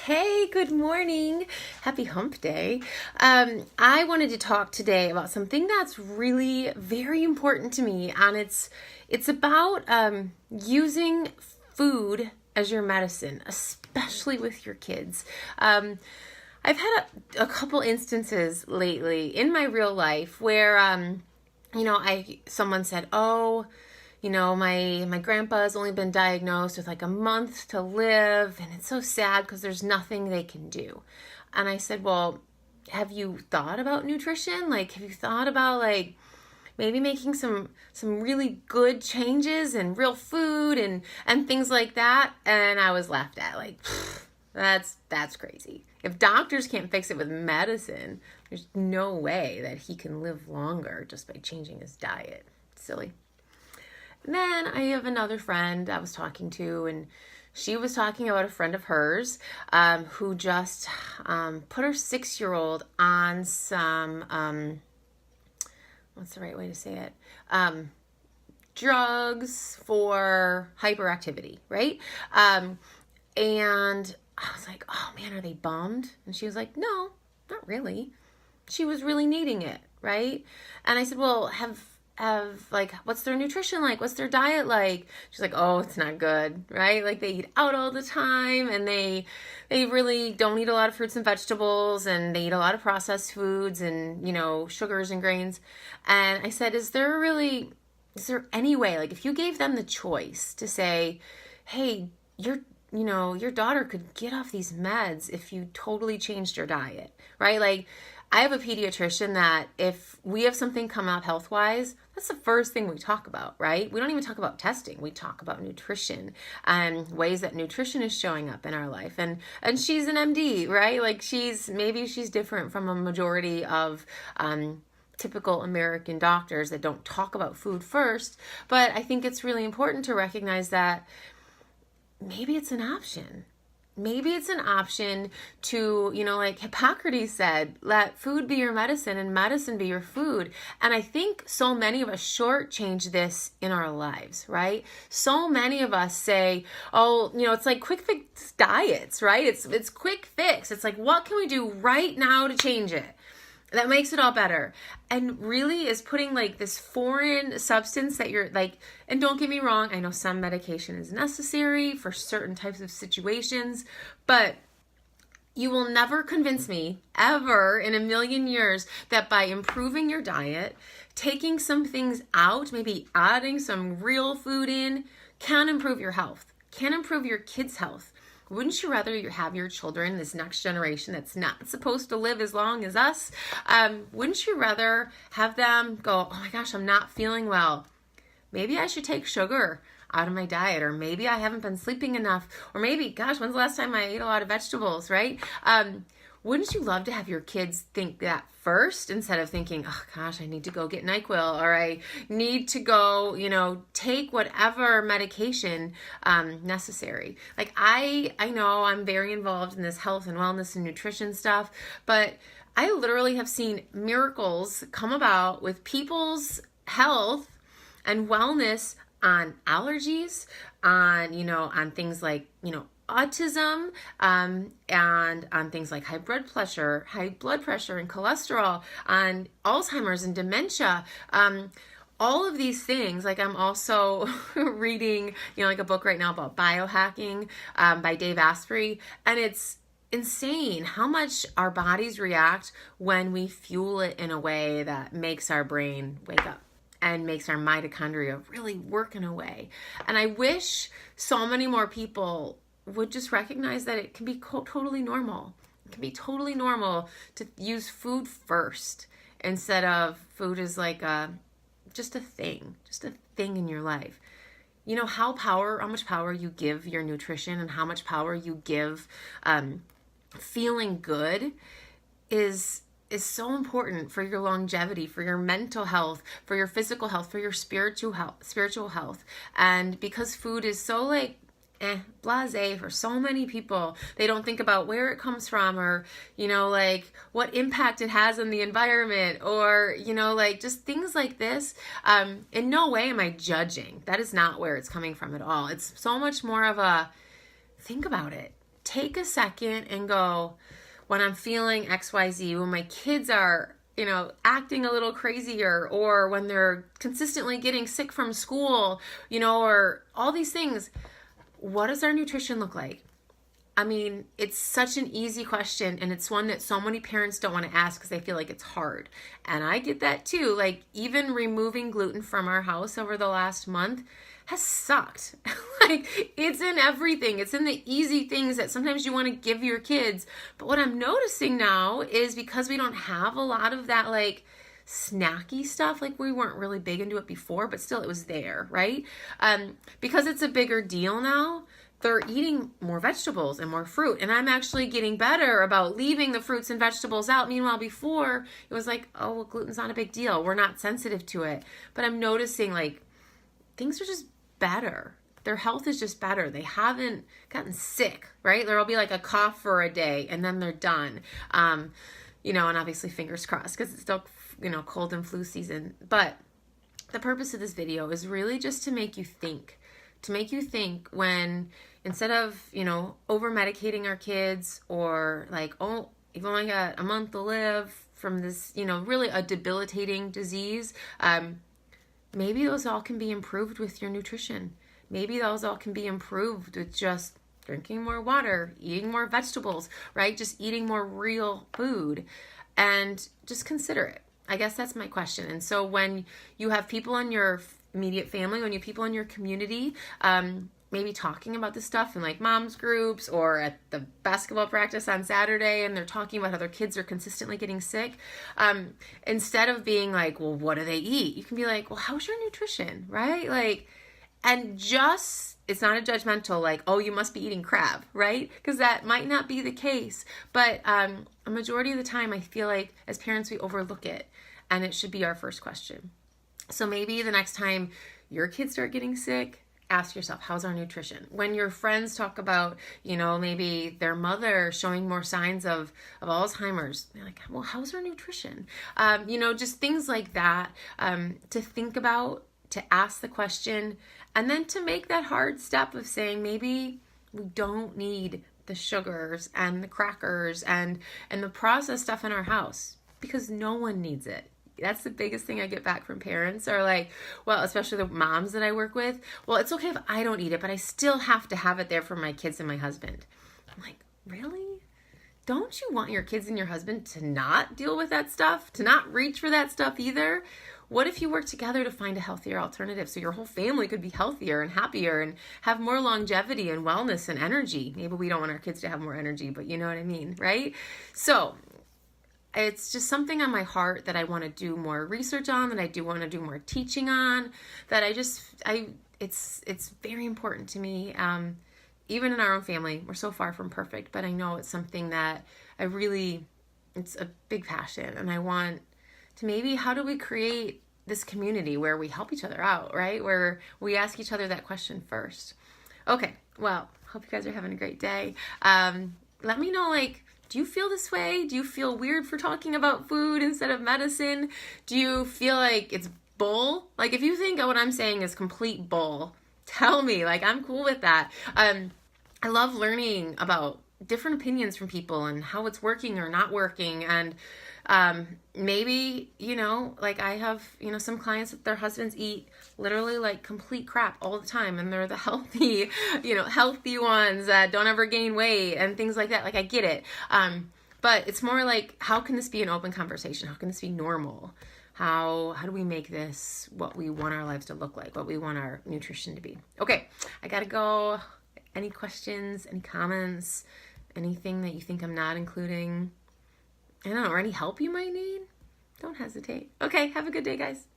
Hey, good morning. Happy hump day. I wanted to talk today about something that's really very important to me, and it's about using food as your medicine, especially with your kids. I've had a couple instances lately in my real life where someone said, "Oh, my grandpa's only been diagnosed with like a month to live, and it's so sad because there's nothing they can do." And I said, "Well, have you thought about nutrition? Like, have you thought about like maybe making some really good changes and real food and things like that?" And I was laughed at, like, that's crazy. If doctors can't fix it with medicine, there's no way that he can live longer just by changing his diet. Silly. And then I have another friend I was talking to, and she was talking about a friend of hers who just put her 6-year-old on some, what's the right way to say it? Drugs for hyperactivity, right? And I was like, "Oh man, are they bummed?" And she was like, "No, not really." She was really needing it, right? And I said, "Well, have like, what's their nutrition like? What's their diet like?" She's like, "Oh, it's not good," right? Like, they eat out all the time, and they really don't eat a lot of fruits and vegetables, and they eat a lot of processed foods and, sugars and grains. And I said, is there any way, like, if you gave them the choice to say, "Hey, your daughter could get off these meds if you totally changed your diet," right? Like, I have a pediatrician that if we have something come up health-wise, that's the first thing we talk about, right? We don't even talk about testing. We talk about nutrition and ways that nutrition is showing up in our life. And she's an MD, right? Like, maybe she's different from a majority of typical American doctors that don't talk about food first. But I think it's really important to recognize that maybe it's an option. Maybe it's an option to, like Hippocrates said, let food be your medicine and medicine be your food. And I think so many of us shortchange this in our lives, right? So many of us say, "Oh, it's like quick fix diets," right? It's quick fix. It's like, what can we do right now to change it that makes it all better? And really is putting like this foreign substance that you're like, and don't get me wrong, I know some medication is necessary for certain types of situations, but you will never convince me ever in a million years that by improving your diet, taking some things out, maybe adding some real food in, can improve your health, can improve your kids' health. Wouldn't you rather have your children, this next generation that's not supposed to live as long as us, wouldn't you rather have them go, "Oh my gosh, I'm not feeling well. Maybe I should take sugar out of my diet," or "Maybe I haven't been sleeping enough," or "Maybe, gosh, when's the last time I ate a lot of vegetables," right? Wouldn't you love to have your kids think that first instead of thinking, "Oh gosh, I need to go get NyQuil," or "I need to go, take whatever medication necessary." Like, I know I'm very involved in this health and wellness and nutrition stuff, but I literally have seen miracles come about with people's health and wellness on allergies, on things like, autism, and on things like high blood pressure and cholesterol, on Alzheimer's and dementia. All of these things, like, I'm also reading, like a book right now about biohacking by Dave Asprey, and it's insane how much our bodies react when we fuel it in a way that makes our brain wake up and makes our mitochondria really work in a way. And I wish so many more people would just recognize that it can be totally normal. It can be totally normal to use food first instead of food as like just a thing in your life. How much power you give your nutrition and how much power you give feeling good is so important for your longevity, for your mental health, for your physical health, for your spiritual health. And because food is so like blasé for so many people, they don't think about where it comes from, or like what impact it has on the environment, or like just things like this. In no way am I judging. That is not where it's coming from at all. It's so much more of a think about it. take a second and go, when I'm feeling XYZ, when my kids are, acting a little crazier, or when they're consistently getting sick from school, or all these things, what does our nutrition look like? I mean, it's such an easy question, and it's one that so many parents don't want to ask because they feel like it's hard. And I get that too. Like, even removing gluten from our house over the last month has sucked. Like, it's in everything. It's in the easy things that sometimes you want to give your kids. But what I'm noticing now is, because we don't have a lot of that, like, snacky stuff, like we weren't really big into it before, but still it was there, right? Because it's a bigger deal now, they're eating more vegetables and more fruit. And I'm actually getting better about leaving the fruits and vegetables out. Meanwhile, before, it was like, oh, well, gluten's not a big deal. We're not sensitive to it. But I'm noticing, like, things are just better. Their health is just better. They haven't gotten sick, right? There'll be like a cough for a day and then they're done. And obviously fingers crossed, because it's still, cold and flu season. But the purpose of this video is really just to make you think. To make you think when, instead of, over medicating our kids, or like, oh, you've only got a month to live from this, really a debilitating disease, maybe those all can be improved with your nutrition. Maybe those all can be improved with just drinking more water, eating more vegetables, right? Just eating more real food, and just consider it. I guess that's my question. And so when you have people in your immediate family, when you have people in your community, maybe talking about this stuff in like moms groups or at the basketball practice on Saturday, and they're talking about how their kids are consistently getting sick, instead of being like, well, what do they eat? You can be like, well, how's your nutrition, right? Like, and just, it's not a judgmental, like, oh, you must be eating crab, right? Because that might not be the case. But a majority of the time, I feel like as parents, we overlook it, and it should be our first question. So maybe the next time your kids start getting sick, ask yourself, how's our nutrition? When your friends talk about, maybe their mother showing more signs of Alzheimer's, they're like, well, how's our nutrition? Just things like that, to think about, to ask the question, and then to make that hard step of saying, maybe we don't need the sugars and the crackers and the processed stuff in our house, because no one needs it. That's the biggest thing I get back from parents, are like, well, especially the moms that I work with, well, it's okay if I don't eat it, but I still have to have it there for my kids and my husband. I'm like, really? Don't you want your kids and your husband to not deal with that stuff, to not reach for that stuff either? What if you work together to find a healthier alternative so your whole family could be healthier and happier and have more longevity and wellness and energy? Maybe we don't want our kids to have more energy, but you know what I mean, right? So it's just something on my heart that I want to do more research on, that I do want to do more teaching on, that it's very important to me. Even in our own family, we're so far from perfect, but I know it's something that it's a big passion, and I want to maybe, how do we create this community where we help each other out, right? Where we ask each other that question first. Okay, well, hope you guys are having a great day. Let me know, like, do you feel this way? Do you feel weird for talking about food instead of medicine? Do you feel like it's bull? Like, if you think what I'm saying is complete bull, tell me. Like, I'm cool with that. I love learning about different opinions from people and how it's working or not working. And maybe, like I have, some clients that their husbands eat literally like complete crap all the time, and they're the healthy, healthy ones that don't ever gain weight and things like that. Like, I get it. But it's more like, how can this be an open conversation? How can this be normal? How do we make this what we want our lives to look like, what we want our nutrition to be? Okay, I gotta go. Any questions, any comments, anything that you think I'm not including? I don't know, or any help you might need? Don't hesitate. Okay, have a good day, guys.